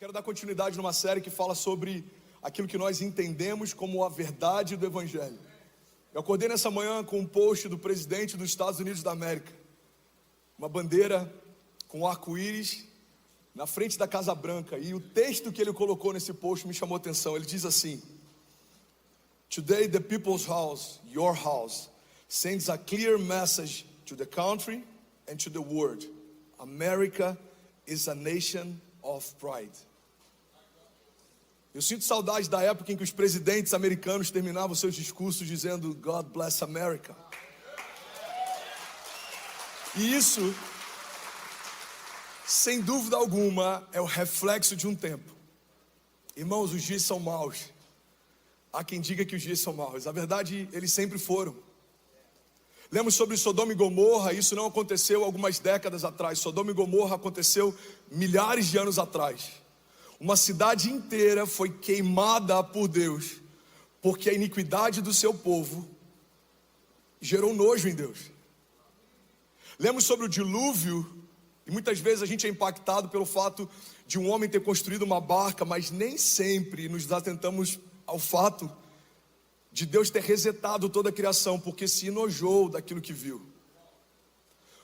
quero dar continuidade numa série que fala sobre aquilo que nós entendemos como a verdade do Evangelho. Eu acordei nessa manhã com um post do presidente dos Estados Unidos da América, uma bandeira com um arco-íris na frente da Casa Branca, e o texto que ele colocou nesse post me chamou a atenção. Ele diz assim: Today the people's house, your house, sends a clear message to the country and to the world. America is a nation of pride. Eu sinto saudade da época em que os presidentes americanos terminavam seus discursos dizendo God bless America. E isso, sem dúvida alguma, é o reflexo de um tempo. Irmãos, os dias são maus. Há quem diga que os dias são maus. Na verdade, eles sempre foram. Lemos sobre Sodoma e Gomorra. Isso não aconteceu algumas décadas atrás. Sodoma e Gomorra aconteceu milhares de anos atrás. Uma cidade inteira foi queimada por Deus, porque a iniquidade do seu povo gerou nojo em Deus. Lemos sobre o dilúvio, e muitas vezes a gente é impactado pelo fato de um homem ter construído uma barca, mas nem sempre nos atentamos ao fato de Deus ter resetado toda a criação, porque se enojou daquilo que viu.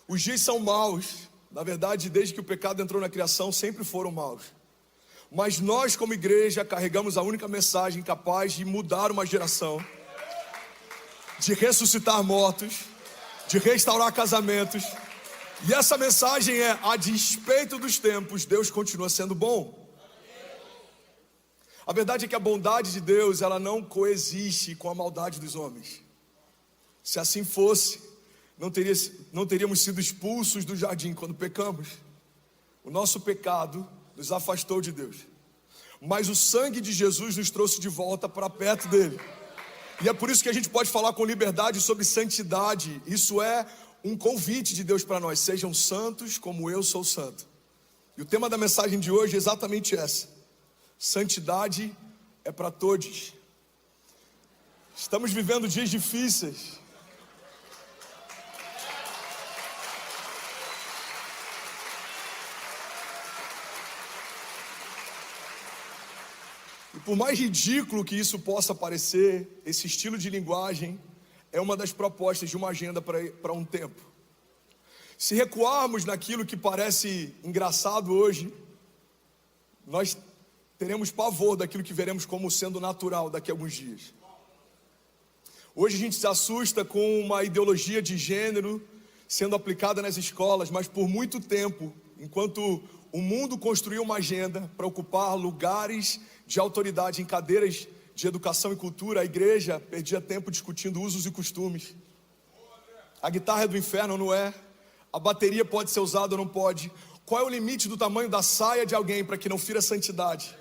Os dias são maus, na verdade, desde que o pecado entrou na criação, sempre foram maus. Mas nós, como igreja, carregamos a única mensagem capaz de mudar uma geração, de ressuscitar mortos, de restaurar casamentos. E essa mensagem é: a despeito dos tempos, Deus continua sendo bom. A verdade é que a bondade de Deus, ela não coexiste com a maldade dos homens. Se assim fosse, não teríamos sido expulsos do jardim quando pecamos. O nosso pecado nos afastou de Deus, mas o sangue de Jesus nos trouxe de volta para perto dele. E é por isso que a gente pode falar com liberdade sobre santidade. Isso é um convite de Deus para nós: sejam santos como eu sou santo. E o tema da mensagem de hoje é exatamente essa: santidade é para todos. Estamos vivendo dias difíceis. E por mais ridículo que isso possa parecer, esse estilo de linguagem é uma das propostas de uma agenda para um tempo. Se recuarmos naquilo que parece engraçado hoje, nós teremos pavor daquilo que veremos como sendo natural daqui a alguns dias. Hoje a gente se assusta com uma ideologia de gênero sendo aplicada nas escolas, mas por muito tempo, enquanto o mundo construiu uma agenda para ocupar lugares de autoridade em cadeiras de educação e cultura, a igreja perdia tempo discutindo usos e costumes. A guitarra é do inferno ou não é? A bateria pode ser usada ou não pode? Qual é o limite do tamanho da saia de alguém para que não fira a santidade?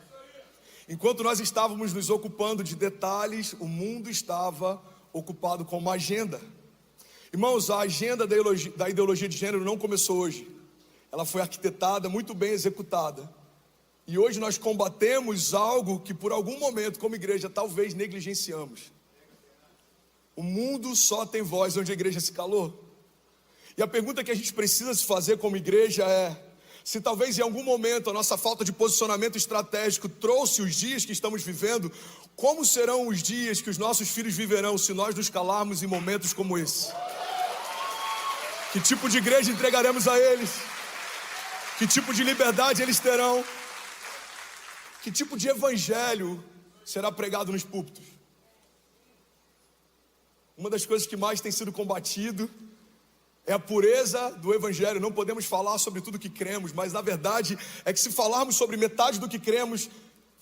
Enquanto nós estávamos nos ocupando de detalhes, o mundo estava ocupado com uma agenda. Irmãos, a agenda da ideologia de gênero não começou hoje. Ela foi arquitetada, muito bem executada. E hoje nós combatemos algo que por algum momento, como igreja, talvez negligenciamos. O mundo só tem voz onde a igreja se calou. E a pergunta que a gente precisa se fazer como igreja é: se talvez em algum momento a nossa falta de posicionamento estratégico trouxe os dias que estamos vivendo, como serão os dias que os nossos filhos viverão se nós nos calarmos em momentos como esse? Que tipo de igreja entregaremos a eles? Que tipo de liberdade eles terão? Que tipo de evangelho será pregado nos púlpitos? Uma das coisas que mais tem sido combatido é a pureza do evangelho. Não podemos falar sobre tudo que cremos, mas na verdade é que se falarmos sobre metade do que cremos,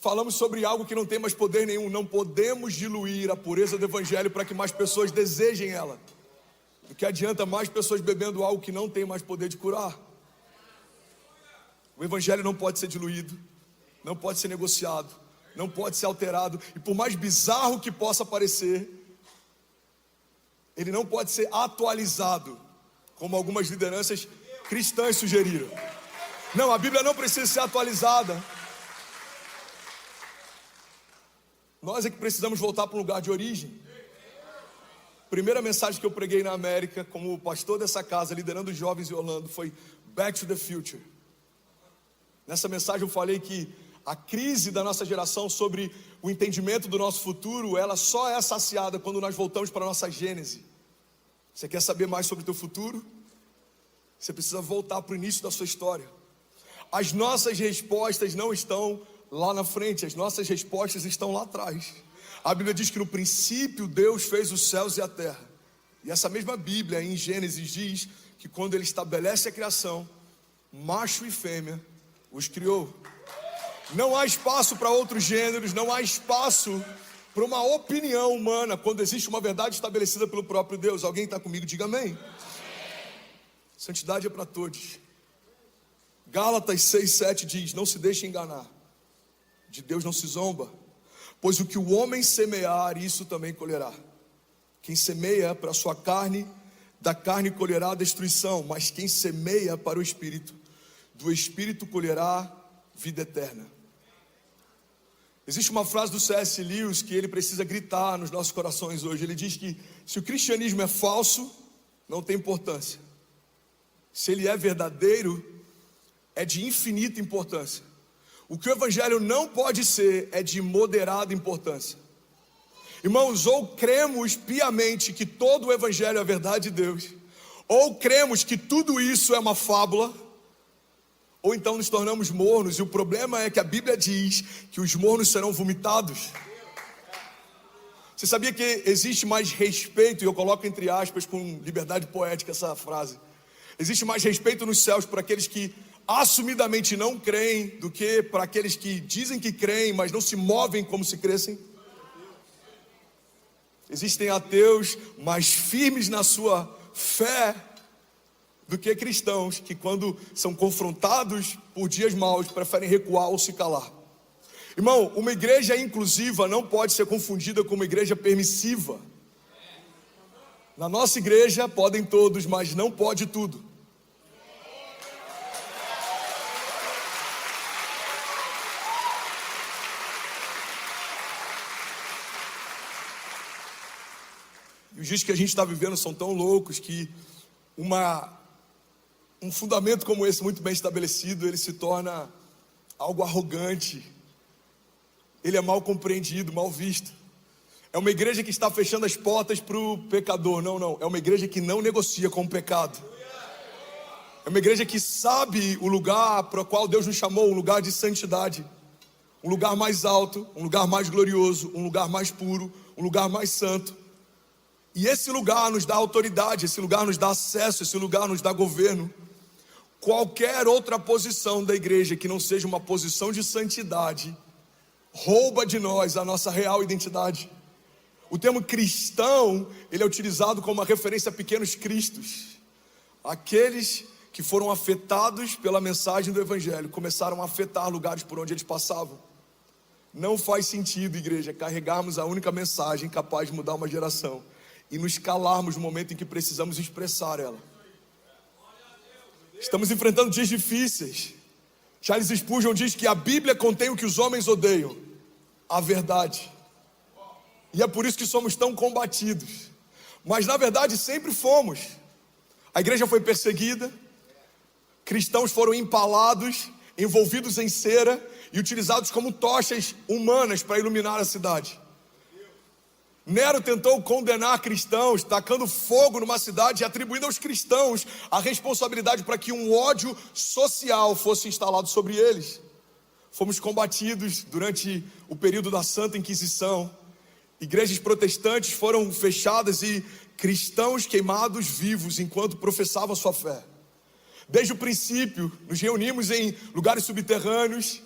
falamos sobre algo que não tem mais poder nenhum. Não podemos diluir a pureza do evangelho para que mais pessoas desejem ela. Do que adianta mais pessoas bebendo algo que não tem mais poder de curar? O evangelho não pode ser diluído, não pode ser negociado, não pode ser alterado. E por mais bizarro que possa parecer, ele não pode ser atualizado, como algumas lideranças cristãs sugeriram. Não, a Bíblia não precisa ser atualizada. Nós é que precisamos voltar para o lugar de origem. Primeira mensagem que eu preguei na América, como pastor dessa casa, liderando os jovens em Orlando, foi Back to the Future. Nessa mensagem eu falei que A crise da nossa geração sobre o entendimento do nosso futuro, ela só é saciada quando nós voltamos para a nossa gênese. Você quer saber mais sobre o teu futuro? Você precisa voltar para o início da sua história. As nossas respostas não estão lá na frente, as nossas respostas estão lá atrás. A Bíblia diz que no princípio Deus fez os céus e a terra. E essa mesma Bíblia em Gênesis diz que quando Ele estabelece a criação, macho e fêmea os criou. Não há espaço para outros gêneros, não há espaço para uma opinião humana quando existe uma verdade estabelecida pelo próprio Deus. Alguém está comigo? Diga amém. Santidade é para todos. Gálatas 6:7 diz: não se deixe enganar, de Deus não se zomba, pois o que o homem semear, isso também colherá. Quem semeia para a sua carne, da carne colherá a destruição, mas quem semeia para o Espírito, do Espírito colherá vida eterna. Existe uma frase do C.S. Lewis que ele precisa gritar nos nossos corações hoje. Ele diz que se o cristianismo é falso, não tem importância. Se ele é verdadeiro, é de infinita importância. O que o evangelho não pode ser é de moderada importância. Irmãos, ou cremos piamente que todo o evangelho é a verdade de Deus, ou cremos que tudo isso é uma fábula, ou então nos tornamos mornos. E o problema é que a Bíblia diz que os mornos serão vomitados. Você sabia que existe mais respeito, e eu coloco entre aspas com liberdade poética essa frase, existe mais respeito nos céus para aqueles que assumidamente não creem do que para aqueles que dizem que creem, mas não se movem como se crescem? Existem ateus mais firmes na sua fé do que cristãos que, quando são confrontados por dias maus, preferem recuar ou se calar. Irmão, uma igreja inclusiva não pode ser confundida com uma igreja permissiva. Na nossa igreja podem todos, mas não pode tudo. E os dias que a gente está vivendo são tão loucos que um fundamento como esse, muito bem estabelecido, ele se torna algo arrogante. Ele é mal compreendido, mal visto. É uma igreja que está fechando as portas para o pecador. Não. É uma igreja que não negocia com o pecado. É uma igreja que sabe o lugar para o qual Deus nos chamou, um lugar de santidade. Um lugar mais alto, um lugar mais glorioso, um lugar mais puro, um lugar mais santo. E esse lugar nos dá autoridade, esse lugar nos dá acesso, esse lugar nos dá governo. Qualquer outra posição da igreja que não seja uma posição de santidade, rouba de nós a nossa real identidade. O termo cristão, ele é utilizado como uma referência a pequenos cristos. Aqueles que foram afetados pela mensagem do evangelho, começaram a afetar lugares por onde eles passavam. Não faz sentido, igreja, carregarmos a única mensagem capaz de mudar uma geração e nos calarmos no momento em que precisamos expressar ela. Estamos enfrentando dias difíceis. Charles Spurgeon diz que a Bíblia contém o que os homens odeiam, a verdade. E é por isso que somos tão combatidos. Mas na verdade sempre fomos. A igreja foi perseguida, cristãos foram empalados, envolvidos em cera e utilizados como tochas humanas para iluminar a cidade. Nero tentou condenar cristãos, tacando fogo numa cidade e atribuindo aos cristãos a responsabilidade para que um ódio social fosse instalado sobre eles. Fomos combatidos durante o período da Santa Inquisição. Igrejas protestantes foram fechadas e cristãos queimados vivos enquanto professavam sua fé. Desde o princípio, nos reunimos em lugares subterrâneos,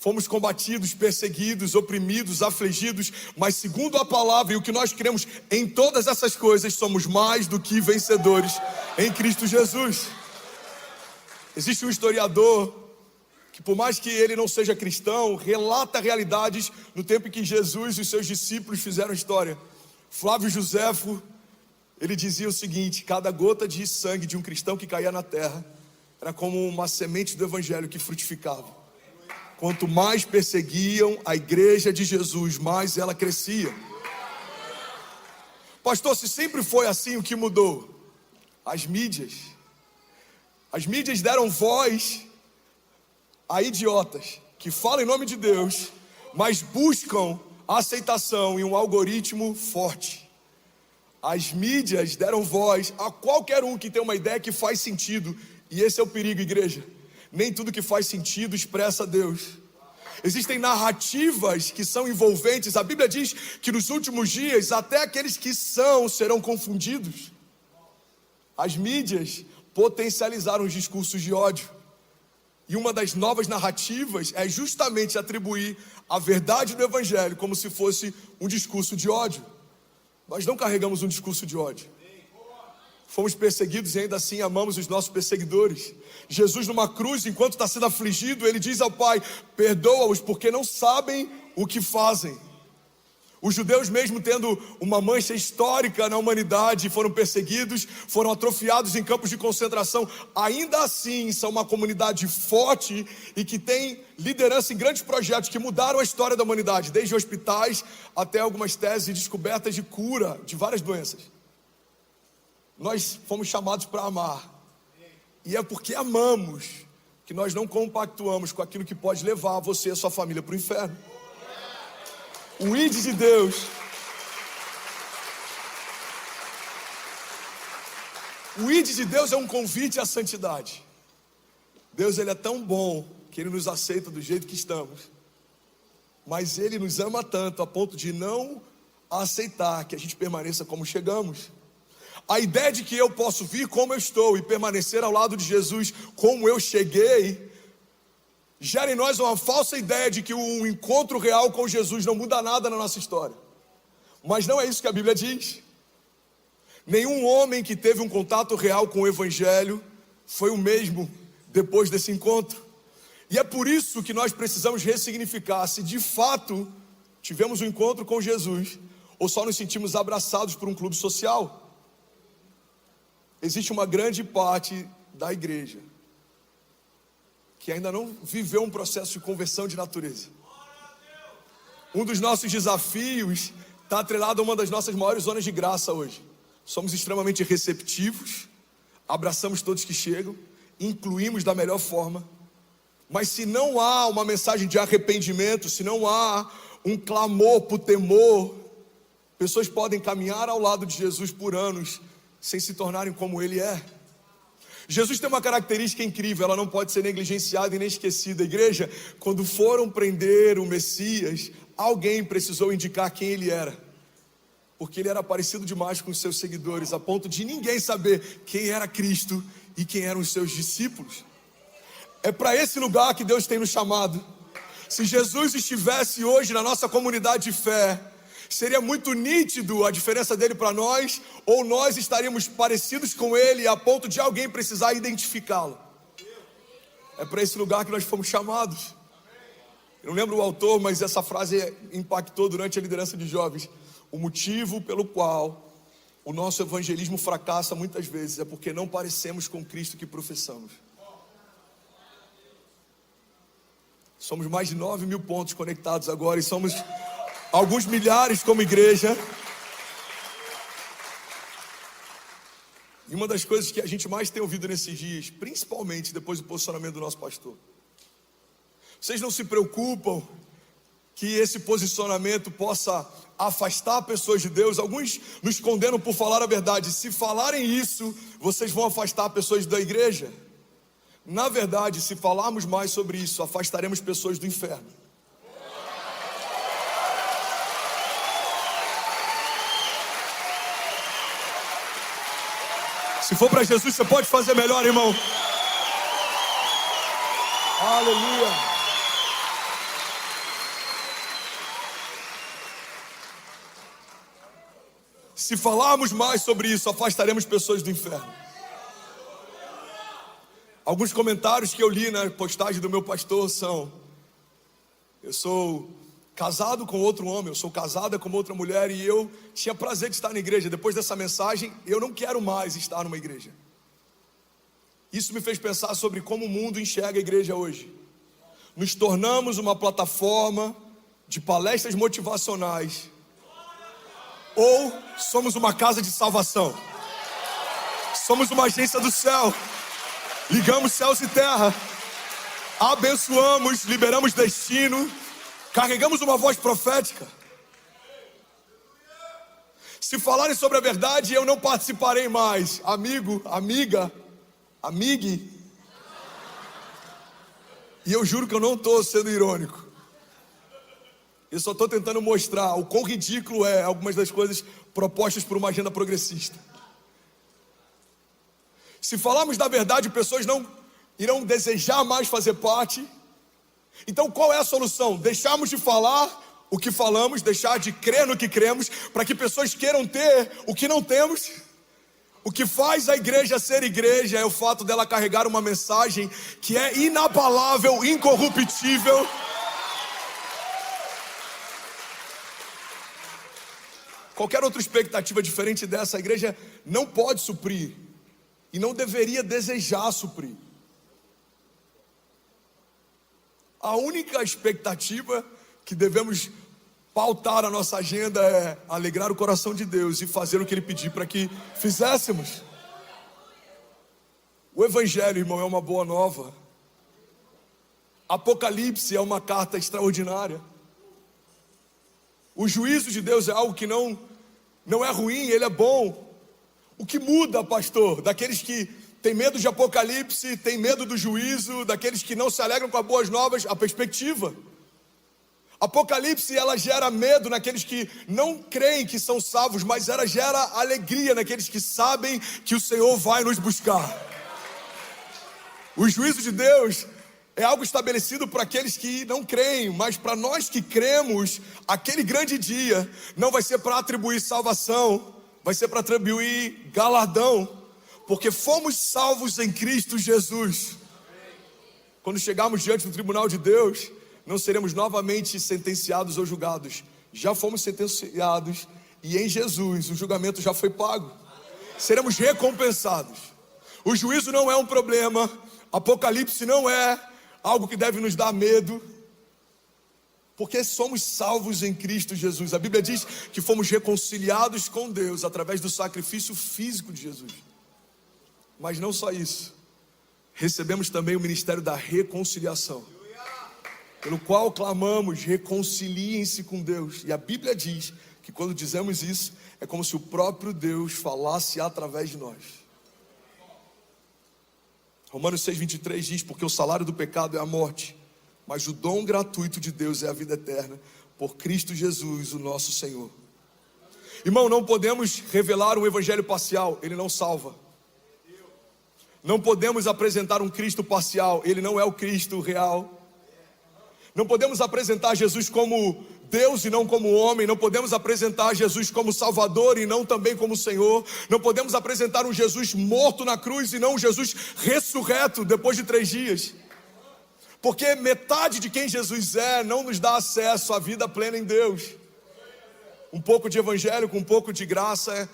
fomos combatidos, perseguidos, oprimidos, afligidos, mas segundo a palavra e o que nós cremos em todas essas coisas, somos mais do que vencedores em Cristo Jesus. Existe um historiador que, por mais que ele não seja cristão, relata realidades no tempo em que Jesus e os seus discípulos fizeram história. Flávio Joséfo, ele dizia o seguinte: cada gota de sangue de um cristão que caía na terra era como uma semente do evangelho que frutificava. Quanto mais perseguiam a igreja de Jesus, mais ela crescia. Pastor, se sempre foi assim, o que mudou? As mídias. As mídias deram voz a idiotas. que falam em nome de Deus, mas buscam aceitação em um algoritmo forte. As mídias deram voz a qualquer um que tem uma ideia que faz sentido, e esse é o perigo, igreja. Nem tudo que faz sentido expressa Deus. Existem narrativas que são envolventes. A Bíblia diz que nos últimos dias até aqueles que são serão confundidos. As mídias potencializaram os discursos de ódio. E uma das novas narrativas é justamente atribuir a verdade do Evangelho como se fosse um discurso de ódio. Nós não carregamos um discurso de ódio. Fomos perseguidos e ainda assim amamos os nossos perseguidores. Jesus numa cruz, enquanto está sendo afligido, ele diz ao Pai: perdoa-os porque não sabem o que fazem. Os judeus, mesmo tendo uma mancha histórica na humanidade, foram perseguidos, foram atrofiados em campos de concentração. Ainda assim, são uma comunidade forte e que tem liderança em grandes projetos que mudaram a história da humanidade, desde hospitais até algumas teses e descobertas de cura de várias doenças. Nós fomos chamados para amar. E é porque amamos que nós não compactuamos com aquilo que pode levar você e a sua família para o inferno. O ID de Deus é um convite à santidade. Deus, ele é tão bom que ele nos aceita do jeito que estamos. Mas ele nos ama tanto a ponto de não aceitar que a gente permaneça como chegamos. A ideia de que eu posso vir como eu estou e permanecer ao lado de Jesus como eu cheguei, gera em nós uma falsa ideia de que o encontro real com Jesus não muda nada na nossa história. Mas não é isso que a Bíblia diz. Nenhum homem que teve um contato real com o Evangelho foi o mesmo depois desse encontro. E é por isso que nós precisamos ressignificar se de fato tivemos um encontro com Jesus ou só nos sentimos abraçados por um clube social. Existe uma grande parte da igreja que ainda não viveu um processo de conversão de natureza. Um dos nossos desafios está atrelado a uma das nossas maiores zonas de graça hoje. Somos extremamente receptivos, abraçamos todos que chegam, incluímos da melhor forma. Mas se não há uma mensagem de arrependimento, se não há um clamor por temor, pessoas podem caminhar ao lado de Jesus por anos sem se tornarem como ele é. Jesus tem uma característica incrível, ela não pode ser negligenciada e nem esquecida. Igreja, quando foram prender o Messias, alguém precisou indicar quem ele era, porque ele era parecido demais com os seus seguidores, a ponto de ninguém saber quem era Cristo e quem eram os seus discípulos. É para esse lugar que Deus tem nos chamado. Se Jesus estivesse hoje na nossa comunidade de fé, seria muito nítido a diferença dele para nós, ou nós estaríamos parecidos com ele a ponto de alguém precisar identificá-lo. É para esse lugar que nós fomos chamados. Eu não lembro o autor, mas essa frase impactou durante a liderança de jovens. O motivo pelo qual o nosso evangelismo fracassa muitas vezes é porque não parecemos com Cristo que professamos. Somos mais de 9.000 pontos conectados agora e somos alguns milhares como igreja. E uma das coisas que a gente mais tem ouvido nesses dias, principalmente depois do posicionamento do nosso pastor: vocês não se preocupam que esse posicionamento possa afastar pessoas de Deus? Alguns nos condenam por falar a verdade. Se falarem isso, vocês vão afastar pessoas da igreja. Na verdade, se falarmos mais sobre isso, afastaremos pessoas do inferno. Se for para Jesus, você pode fazer melhor, irmão. Aleluia. Se falarmos mais sobre isso, afastaremos pessoas do inferno. Alguns comentários que eu li na postagem do meu pastor são: eu sou casado com outro homem, eu sou casada com outra mulher e eu tinha prazer de estar na igreja. Depois dessa mensagem, eu não quero mais estar numa igreja. Isso me fez pensar sobre como o mundo enxerga a igreja hoje. Nos tornamos uma plataforma de palestras motivacionais, ou somos uma casa de salvação? Somos uma agência do céu. Ligamos céus e terra. abençoamos, liberamos destino, carregamos uma voz profética. Se falarem sobre a verdade, eu não participarei mais. Amigo, amiga, amigue. E eu juro que eu não estou sendo irônico. Eu só estou tentando mostrar o quão ridículo é algumas das coisas propostas por uma agenda progressista. Se falarmos da verdade, pessoas não irão desejar mais fazer parte. Então qual é a solução? Deixarmos de falar o que falamos, deixar de crer no que cremos, para que pessoas queiram ter o que não temos. O que faz a igreja ser igreja é o fato dela carregar uma mensagem que é inabalável, incorruptível. Qualquer outra expectativa diferente dessa, a igreja não pode suprir e não deveria desejar suprir. A única expectativa que devemos pautar a nossa agenda é alegrar o coração de Deus e fazer o que Ele pedir para que fizéssemos. O Evangelho, irmão, é uma boa nova. Apocalipse é uma carta extraordinária. O juízo de Deus é algo que não é ruim, ele é bom. O que muda, pastor, daqueles que têm medo de Apocalipse, têm medo do juízo, daqueles que não se alegram com as boas novas, a perspectiva. Apocalipse, ela gera medo naqueles que não creem que são salvos, mas ela gera alegria naqueles que sabem que o Senhor vai nos buscar. O juízo de Deus é algo estabelecido para aqueles que não creem, mas para nós que cremos, aquele grande dia não vai ser para atribuir salvação, vai ser para atribuir galardão, porque fomos salvos em Cristo Jesus. Quando chegarmos diante do tribunal de Deus, não seremos novamente sentenciados ou julgados. Já fomos sentenciados e em Jesus o julgamento já foi pago. Seremos recompensados. O juízo não é um problema. Apocalipse não é algo que deve nos dar medo, porque somos salvos em Cristo Jesus. A Bíblia diz que fomos reconciliados com Deus através do sacrifício físico de Jesus. Mas não só isso, recebemos também o ministério da reconciliação, pelo qual clamamos: reconciliem-se com Deus. E a Bíblia diz que quando dizemos isso, é como se o próprio Deus falasse através de nós. Romanos 6,23 diz: porque o salário do pecado é a morte, mas o dom gratuito de Deus é a vida eterna, por Cristo Jesus, o nosso Senhor. Irmão, não podemos revelar um evangelho parcial, ele não salva. Não podemos apresentar um Cristo parcial, ele não é o Cristo real. Não podemos apresentar Jesus como Deus e não como homem. Não podemos apresentar Jesus como Salvador e não também como Senhor. Não podemos apresentar um Jesus morto na cruz e não um Jesus ressurreto depois de 3 dias. Porque metade de quem Jesus é não nos dá acesso à vida plena em Deus. Um pouco de evangelho com um pouco de graça,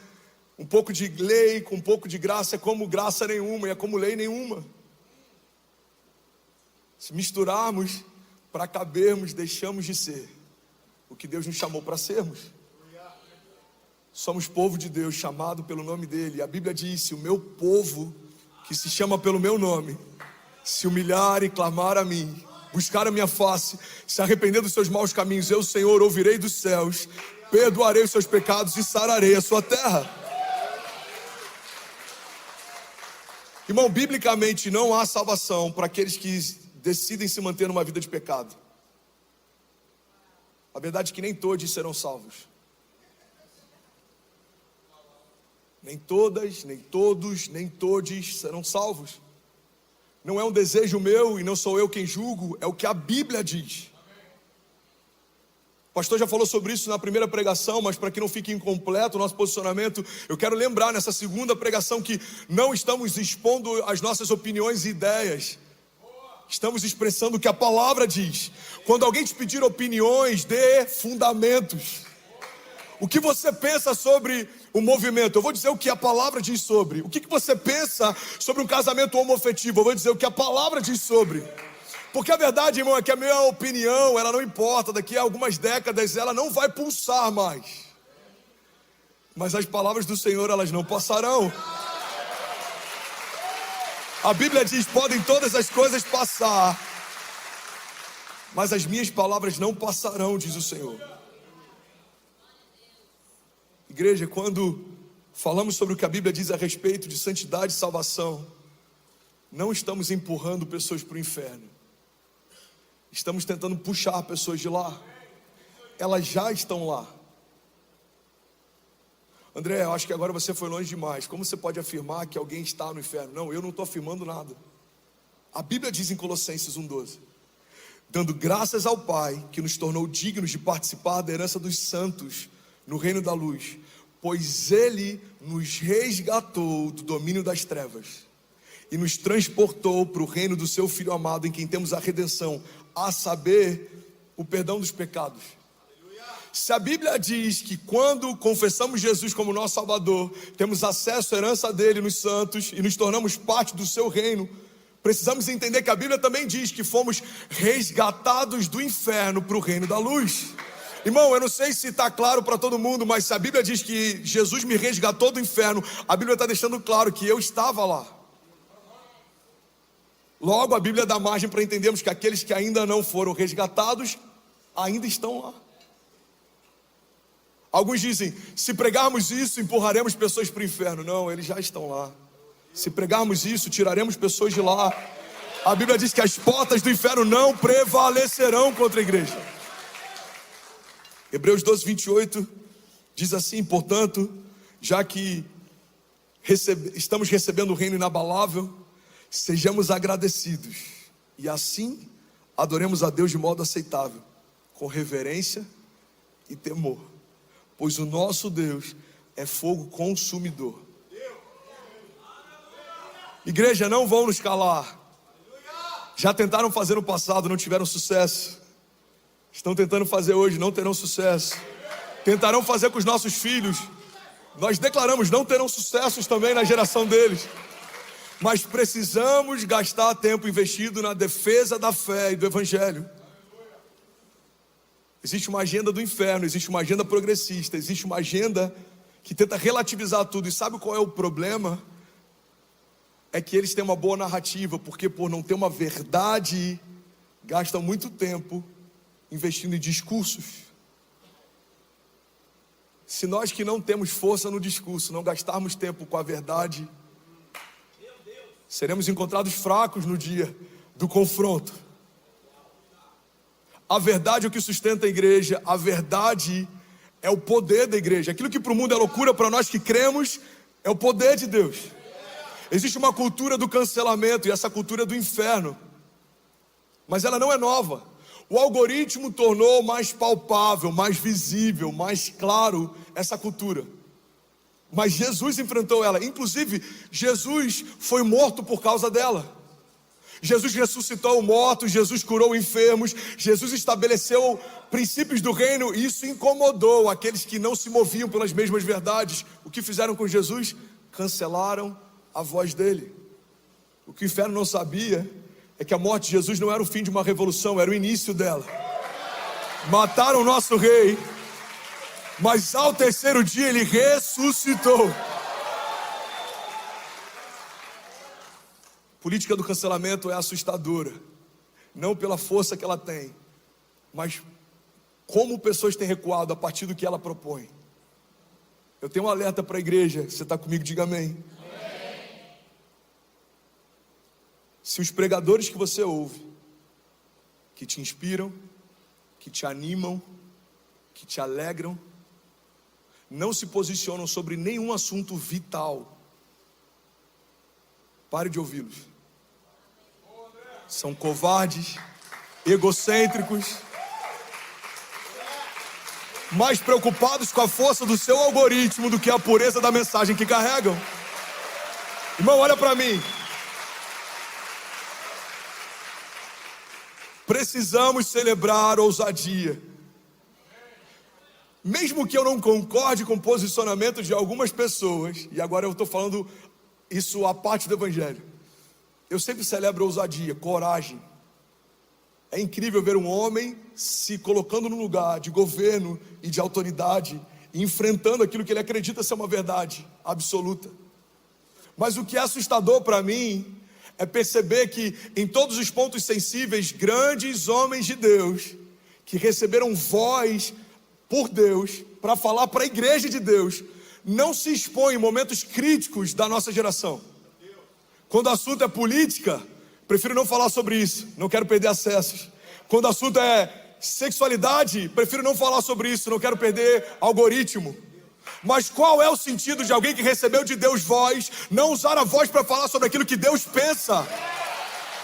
um pouco de lei com um pouco de graça é como graça nenhuma e é como lei nenhuma. Se misturarmos para cabermos, deixamos de ser o que Deus nos chamou para sermos. Somos povo de Deus, chamado pelo nome dele. A Bíblia diz: se o meu povo, que se chama pelo meu nome, se humilhar e clamar a mim, buscar a minha face, se arrepender dos seus maus caminhos, eu, Senhor, ouvirei dos céus, perdoarei os seus pecados e sararei a sua terra. Irmão, biblicamente não há salvação para aqueles que decidem se manter numa vida de pecado. A verdade é que nem todos serão salvos. Nem todas, nem todos, nem todes serão salvos. Não é um desejo meu e não sou eu quem julgo, é o que a Bíblia diz. O pastor já falou sobre isso na primeira pregação, mas para que não fique incompleto o nosso posicionamento, eu quero lembrar nessa segunda pregação que não estamos expondo as nossas opiniões e ideias. Estamos expressando o que a palavra diz. Quando alguém te pedir opiniões, dê fundamentos. O que você pensa sobre o movimento? Eu vou dizer o que a palavra diz sobre. O que você pensa sobre um casamento homoafetivo? Eu vou dizer o que a palavra diz sobre. Porque a verdade, irmão, é que a minha opinião, ela não importa. Daqui a algumas décadas ela não vai pulsar mais. Mas as palavras do Senhor, elas não passarão. A Bíblia diz: podem todas as coisas passar, mas as minhas palavras não passarão, diz o Senhor. Igreja, quando falamos sobre o que a Bíblia diz a respeito de santidade e salvação, não estamos empurrando pessoas para o inferno. Estamos tentando puxar pessoas de lá. Elas já estão lá. André, eu acho que agora você foi longe demais. Como você pode afirmar que alguém está no inferno? Não, eu não estou afirmando nada. A Bíblia diz em Colossenses 1,12: dando graças ao Pai, que nos tornou dignos de participar da herança dos santos no reino da luz, pois Ele nos resgatou do domínio das trevas e nos transportou para o reino do seu Filho amado, em quem temos a redenção, a saber, o perdão dos pecados. Se a Bíblia diz que quando confessamos Jesus como nosso Salvador, temos acesso à herança dele nos santos e nos tornamos parte do seu reino, precisamos entender que a Bíblia também diz que fomos resgatados do inferno para o reino da luz. Irmão, eu não sei se está claro para todo mundo, mas se a Bíblia diz que Jesus me resgatou do inferno, a Bíblia está deixando claro que eu estava lá. Logo, a Bíblia dá margem para entendermos que aqueles que ainda não foram resgatados, ainda estão lá. Alguns dizem, se pregarmos isso, empurraremos pessoas para o inferno. Não, eles já estão lá. Se pregarmos isso, tiraremos pessoas de lá. A Bíblia diz que as portas do inferno não prevalecerão contra a igreja. Hebreus 12:28 diz assim: portanto, já que estamos recebendo o reino inabalável, sejamos agradecidos e assim adoremos a Deus de modo aceitável, com reverência e temor, pois o nosso Deus é fogo consumidor. Igreja, não vão nos calar. Já tentaram fazer no passado, não tiveram sucesso. Estão tentando fazer hoje, não terão sucesso. Tentarão fazer com os nossos filhos. Nós declaramos, não terão sucessos também na geração deles. Mas precisamos gastar tempo investido na defesa da fé e do Evangelho. Existe uma agenda do inferno, existe uma agenda progressista, existe uma agenda que tenta relativizar tudo. E sabe qual é o problema? É que eles têm uma boa narrativa, porque por não ter uma verdade, gastam muito tempo investindo em discursos. Se nós que não temos força no discurso, não gastarmos tempo com a verdade, seremos encontrados fracos no dia do confronto. A verdade é o que sustenta a igreja, a verdade é o poder da igreja. Aquilo que para o mundo é loucura, para nós que cremos, é o poder de Deus. Existe uma cultura do cancelamento, e essa cultura é do inferno, mas ela não é nova. O algoritmo tornou mais palpável, mais visível, mais claro essa cultura. Mas Jesus enfrentou ela. Inclusive, Jesus foi morto por causa dela. Jesus ressuscitou mortos, Jesus curou enfermos, Jesus estabeleceu princípios do reino, e isso incomodou aqueles que não se moviam pelas mesmas verdades. O que fizeram com Jesus? Cancelaram a voz dele. O que o inferno não sabia é que a morte de Jesus não era o fim de uma revolução, era o início dela. Mataram o nosso rei, mas ao terceiro dia ele ressuscitou. A política do cancelamento é assustadora, não pela força que ela tem, mas como pessoas têm recuado a partir do que ela propõe. Eu tenho um alerta para a igreja. Você está comigo? Diga amém. Se os pregadores que você ouve, que te inspiram, que te animam, que te alegram, não se posicionam sobre nenhum assunto vital, pare de ouvi-los. São covardes, egocêntricos, mais preocupados com a força do seu algoritmo do que a pureza da mensagem que carregam. Irmão, olha para mim. Precisamos celebrar ousadia. Mesmo que eu não concorde com o posicionamento de algumas pessoas, e agora eu estou falando isso à parte do Evangelho, eu sempre celebro ousadia, coragem. É incrível ver um homem se colocando no lugar de governo e de autoridade, e enfrentando aquilo que ele acredita ser uma verdade absoluta. Mas o que é assustador para mim é perceber que em todos os pontos sensíveis, grandes homens de Deus, que receberam voz por Deus, para falar para a igreja de Deus, não se expõem em momentos críticos da nossa geração. Quando o assunto é política, prefiro não falar sobre isso, não quero perder acessos. Quando o assunto é sexualidade, prefiro não falar sobre isso, não quero perder algoritmo. Mas qual é o sentido de alguém que recebeu de Deus voz, não usar a voz para falar sobre aquilo que Deus pensa?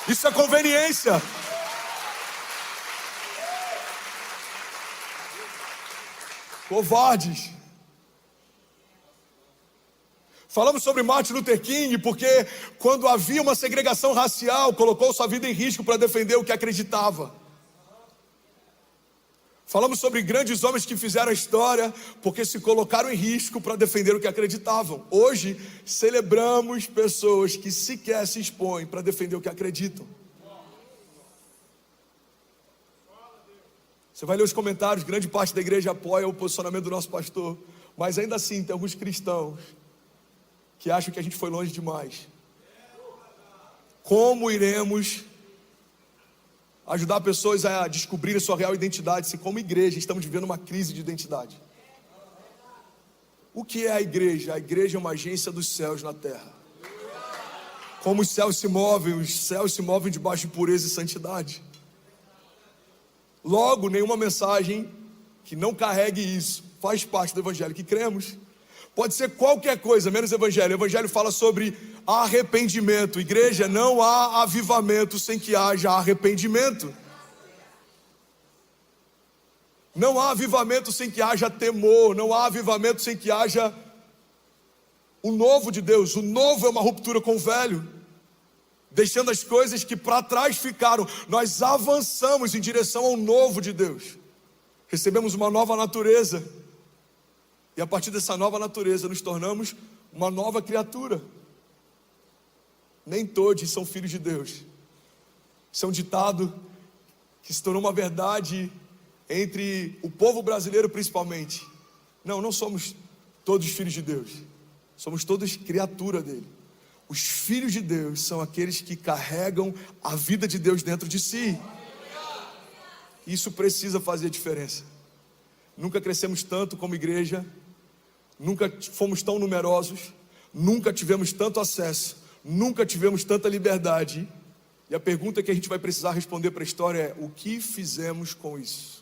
Isso é conveniência. Covardes. Falamos sobre Martin Luther King porque quando havia uma segregação racial, colocou sua vida em risco para defender o que acreditava. Falamos sobre grandes homens que fizeram a história porque se colocaram em risco para defender o que acreditavam. Hoje, celebramos pessoas que sequer se expõem para defender o que acreditam. Você vai ler os comentários, grande parte da igreja apoia o posicionamento do nosso pastor, mas ainda assim tem alguns cristãos que acham que a gente foi longe demais. Como iremos ajudar pessoas a descobrir a sua real identidade se como igreja estamos vivendo uma crise de identidade? O que é a igreja? A igreja é uma agência dos céus na terra. Como os céus se movem debaixo de pureza e santidade. Logo, nenhuma mensagem que não carregue isso faz parte do evangelho que cremos. Pode ser qualquer coisa, menos evangelho. O evangelho fala sobre arrependimento. Igreja, não há avivamento sem que haja arrependimento. Não há avivamento sem que haja temor. Não há avivamento sem que haja o novo de Deus. O novo é uma ruptura com o velho, deixando as coisas que para trás ficaram. Nós avançamos em direção ao novo de Deus. Recebemos uma nova natureza. E a partir dessa nova natureza nos tornamos uma nova criatura. Nem todos são filhos de Deus. Isso é um ditado que se tornou uma verdade entre o povo brasileiro principalmente. Não somos todos filhos de Deus. Somos todos criatura dele. Os filhos de Deus são aqueles que carregam a vida de Deus dentro de si. Isso precisa fazer diferença. Nunca crescemos tanto como igreja, nunca fomos tão numerosos, nunca tivemos tanto acesso, nunca tivemos tanta liberdade. E a pergunta que a gente vai precisar responder para a história é: o que fizemos com isso?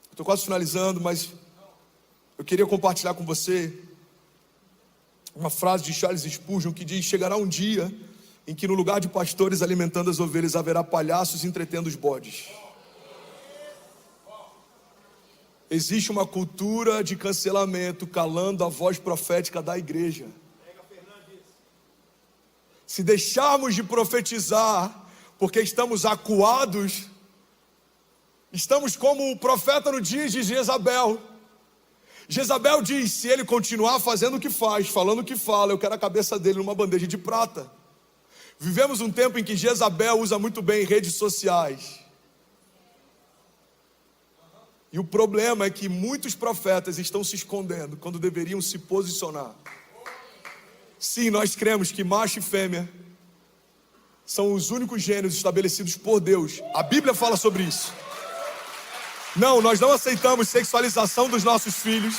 Estou quase finalizando, mas eu queria compartilhar com você uma frase de Charles Spurgeon que diz: chegará um dia em que no lugar de pastores alimentando as ovelhas haverá palhaços entretendo os bodes. Existe uma cultura de cancelamento calando a voz profética da igreja. Se deixarmos de profetizar porque estamos acuados, estamos como o profeta no dia de Jezabel. Jezabel diz: se ele continuar fazendo o que faz, falando o que fala, eu quero a cabeça dele numa bandeja de prata. Vivemos um tempo em que Jezabel usa muito bem redes sociais. E o problema é que muitos profetas estão se escondendo quando deveriam se posicionar. Sim, nós cremos que macho e fêmea são os únicos gêneros estabelecidos por Deus. A Bíblia fala sobre isso. Não, nós não aceitamos sexualização dos nossos filhos.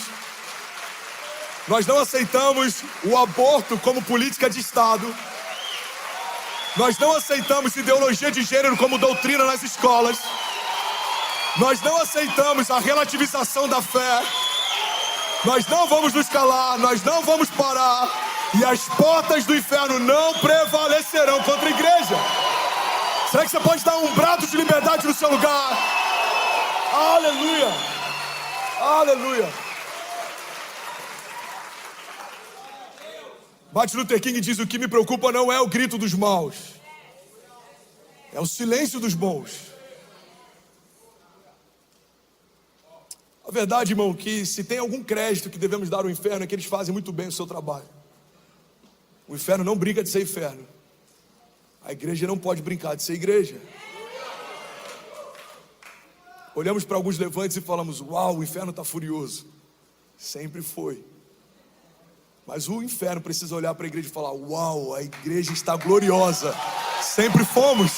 Nós não aceitamos o aborto como política de Estado. Nós não aceitamos ideologia de gênero como doutrina nas escolas. Nós não aceitamos a relativização da fé. Nós não vamos nos calar, nós não vamos parar. E as portas do inferno não prevalecerão contra a igreja. Será que você pode dar um brado de liberdade no seu lugar? Aleluia! Aleluia! Martin Luther King diz: o que me preocupa não é o grito dos maus, é o silêncio dos bons. A verdade, irmão, que se tem algum crédito que devemos dar ao inferno é que eles fazem muito bem o seu trabalho. O inferno não brinca de ser inferno. A igreja não pode brincar de ser igreja. Olhamos para alguns levantes e falamos: uau, o inferno está furioso. Sempre foi. Mas o inferno precisa olhar para a igreja e falar: uau, a igreja está gloriosa. Sempre fomos.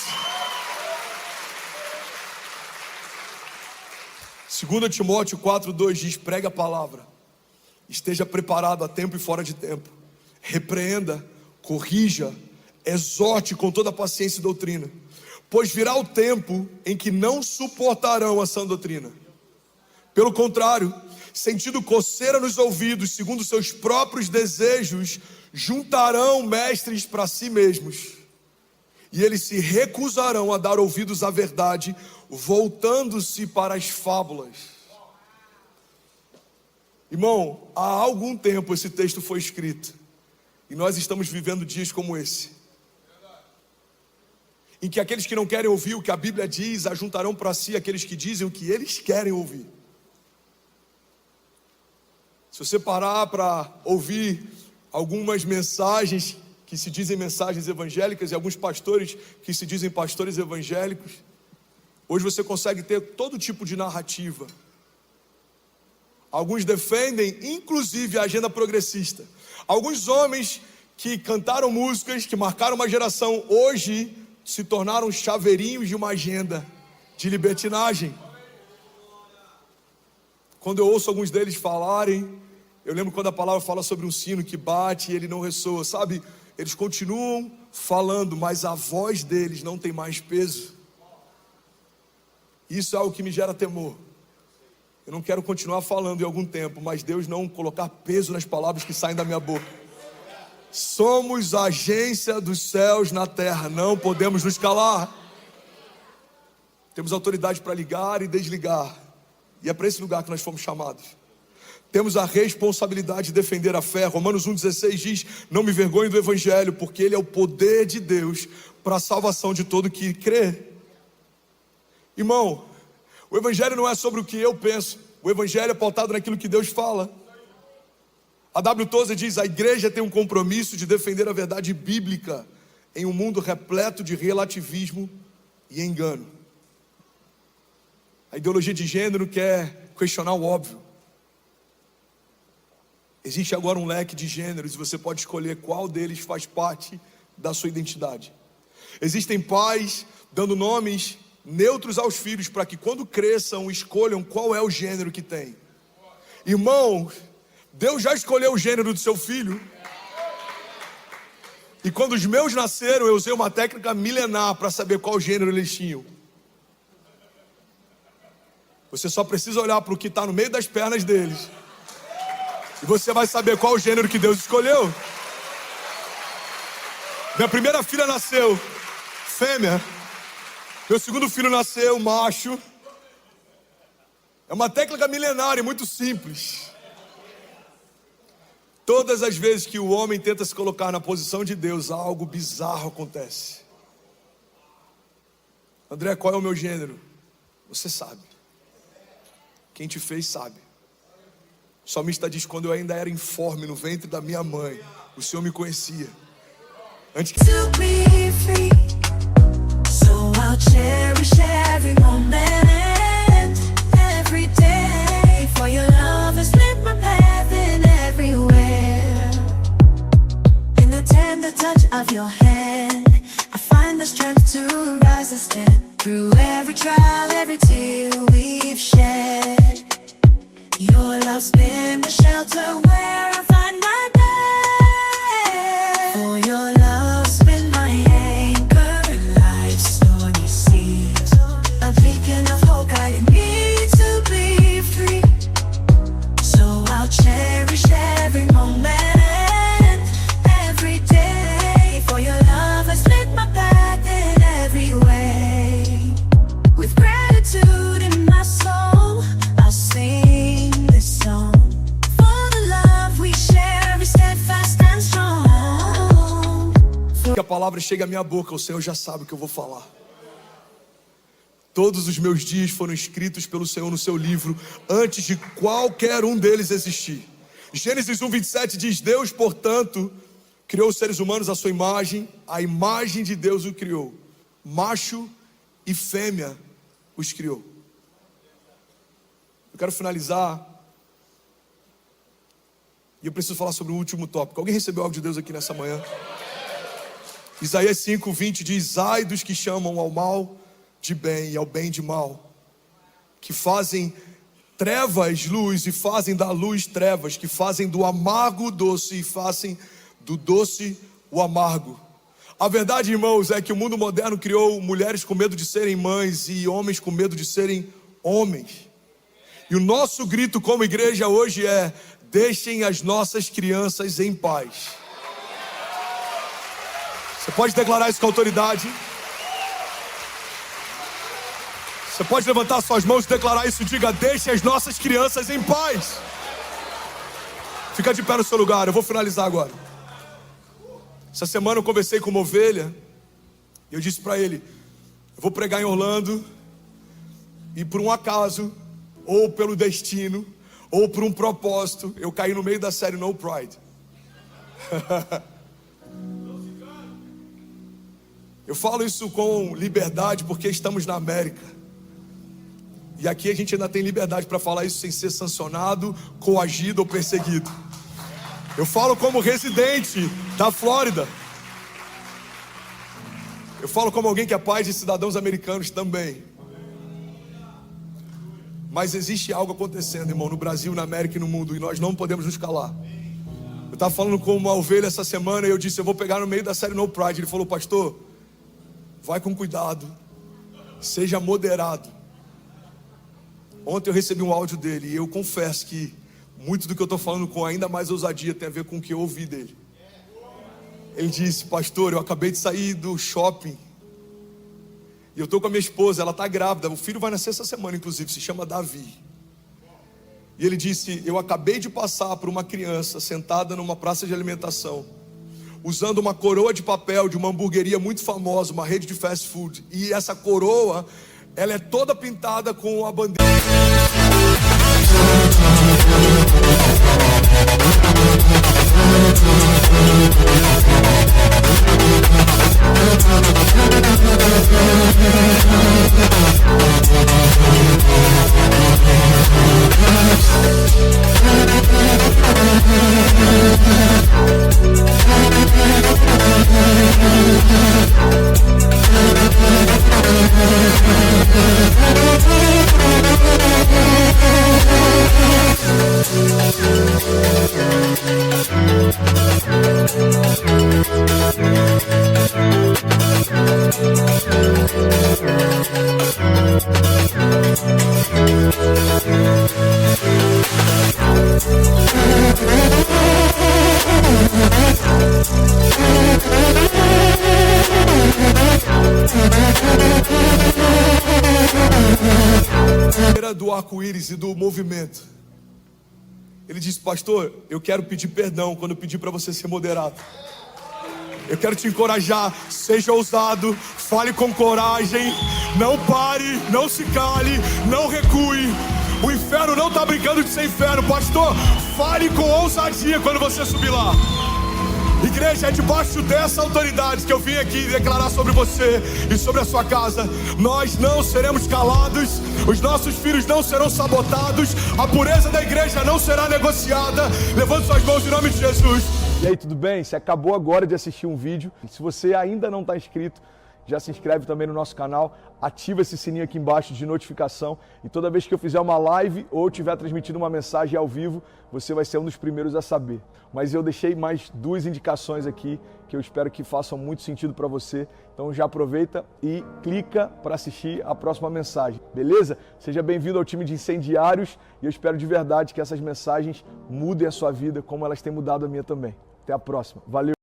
2 Timóteo 4:2 diz: pregue a palavra, esteja preparado a tempo e fora de tempo, repreenda, corrija, exorte com toda a paciência e doutrina, pois virá o tempo em que não suportarão a sã doutrina. Pelo contrário, sentindo coceira nos ouvidos, segundo seus próprios desejos, juntarão mestres para si mesmos, e eles se recusarão a dar ouvidos à verdade, voltando-se para as fábulas. Irmão, há algum tempo esse texto foi escrito, e nós estamos vivendo dias como esse, em que aqueles que não querem ouvir o que a Bíblia diz, ajuntarão para si aqueles que dizem o que eles querem ouvir. Se você parar para ouvir algumas mensagens que se dizem mensagens evangélicas, e alguns pastores que se dizem pastores evangélicos, hoje você consegue ter todo tipo de narrativa. Alguns defendem, inclusive, a agenda progressista. Alguns homens que cantaram músicas, que marcaram uma geração, hoje se tornaram chaveirinhos de uma agenda de libertinagem. Quando eu ouço alguns deles falarem, eu lembro quando a palavra fala sobre um sino que bate e ele não ressoa, sabe? Eles continuam falando, mas a voz deles não tem mais peso. Isso é algo que me gera temor. Eu não quero continuar falando em algum tempo, mas Deus não colocar peso nas palavras que saem da minha boca. Somos a agência dos céus na terra, não podemos nos calar. Temos autoridade para ligar e desligar, e é para esse lugar que nós fomos chamados. Temos a responsabilidade de defender a fé. Romanos 1,16 diz: não me envergonhe do Evangelho, porque ele é o poder de Deus para a salvação de todo que crê. Irmão, o Evangelho não é sobre o que eu penso, o Evangelho é pautado naquilo que Deus fala. A W. Tozer diz: a igreja tem um compromisso de defender a verdade bíblica em um mundo repleto de relativismo e engano. A ideologia de gênero quer questionar o óbvio. Existe agora um leque de gêneros e você pode escolher qual deles faz parte da sua identidade. Existem pais dando nomes neutros aos filhos para que quando cresçam escolham qual é o gênero que tem. Irmão, Deus já escolheu o gênero do seu filho. E quando os meus nasceram, eu usei uma técnica milenar para saber qual gênero eles tinham. Você só precisa olhar para o que está no meio das pernas deles, e você vai saber qual o gênero que Deus escolheu. Minha primeira filha nasceu fêmea, meu segundo filho nasceu macho. É uma técnica milenar e muito simples. Todas as vezes que o homem tenta se colocar na posição de Deus, algo bizarro acontece. André, qual é o meu gênero? Você sabe. Quem te fez sabe. O salmista diz: quando eu ainda era informe no ventre da minha mãe, o Senhor me conhecia. Antes que... So I'll cherish every moment, every day, for your love has lit my path in everywhere. In the tender touch of your hand, I find the strength to rise and stand. Through every trial, every tear we've shed, your love's been the shelter where I find my bed. For your love's been my anchor in life's stormy seas, a beacon of hope guiding me to be free. So I'll cherish every moment, every day, for your love has lit my path in every way. With gratitude in my soul, I'll sing this song. For the love we share is steadfast and strong. Que a palavra chegue à minha boca, o Senhor já sabe o que eu vou falar. Todos os meus dias foram escritos pelo Senhor no seu livro, antes de qualquer um deles existir. Gênesis 1:27 diz: Deus, portanto, criou os seres humanos à sua imagem, a imagem de Deus o criou, macho e fêmea os criou. Eu quero finalizar, E eu preciso falar sobre o último tópico. Alguém recebeu algo de Deus aqui nessa manhã? Isaías 5:20 diz: ai dos que chamam ao mal de bem e ao bem de mal, que fazem trevas luz e fazem da luz trevas, que fazem do amargo doce e fazem do doce o amargo. A verdade, irmãos, é que o mundo moderno criou mulheres com medo de serem mães e homens com medo de serem homens. E o nosso grito como igreja hoje é: deixem as nossas crianças em paz. Você pode declarar isso com autoridade? Você pode levantar suas mãos e declarar isso. Diga: deixe as nossas crianças em paz. Fica de pé no seu lugar, eu vou finalizar agora. Essa semana eu conversei com uma ovelha e eu disse para ele: eu vou pregar em Orlando e por um acaso, ou pelo destino, ou por um propósito, eu caí no meio da série No Pride. Eu falo isso com liberdade porque estamos na América. E aqui a gente ainda tem liberdade para falar isso sem ser sancionado, coagido ou perseguido. Eu falo como residente da Flórida. Eu falo como alguém que é pai de cidadãos americanos também. Mas existe algo acontecendo, irmão, no Brasil, na América e no mundo, e nós não podemos nos calar. Eu estava falando com uma ovelha essa semana e eu disse: eu vou pegar no meio da série No Pride. Ele falou: pastor, vai com cuidado, seja moderado. Ontem eu recebi um áudio dele e eu confesso que muito do que eu estou falando com ainda mais ousadia tem a ver com o que eu ouvi dele. Ele disse: pastor, eu acabei de sair do shopping e eu estou com a minha esposa, ela está grávida, o filho vai nascer essa semana inclusive, se chama Davi. E ele disse: eu acabei de passar por uma criança sentada numa praça de alimentação, usando uma coroa de papel de uma hamburgueria muito famosa, uma rede de fast food. E essa coroa, ela é toda pintada com a bandeira. Do arco-íris e do movimento. Ele disse: pastor, eu quero pedir perdão quando eu pedi para você ser moderado. Eu quero te encorajar, seja ousado, fale com coragem, não pare, não se cale, não recue. O inferno não está brincando de ser inferno. Pastor, fale com ousadia quando você subir lá. Igreja, é debaixo dessa autoridade que eu vim aqui declarar sobre você e sobre a sua casa. Nós não seremos calados, os nossos filhos não serão sabotados, a pureza da igreja não será negociada. Levante suas mãos em nome de Jesus. E aí, tudo bem? Você acabou agora de assistir um vídeo. Se você ainda não está inscrito, já se inscreve também no nosso canal, ativa esse sininho aqui embaixo de notificação e toda vez que eu fizer uma live ou estiver transmitindo uma mensagem ao vivo, você vai ser um dos primeiros a saber. Mas eu deixei mais 2 indicações aqui que eu espero que façam muito sentido para você. Então já aproveita e clica para assistir a próxima mensagem, beleza? Seja bem-vindo ao time de incendiários e eu espero de verdade que essas mensagens mudem a sua vida como elas têm mudado a minha também. Até a próxima. Valeu!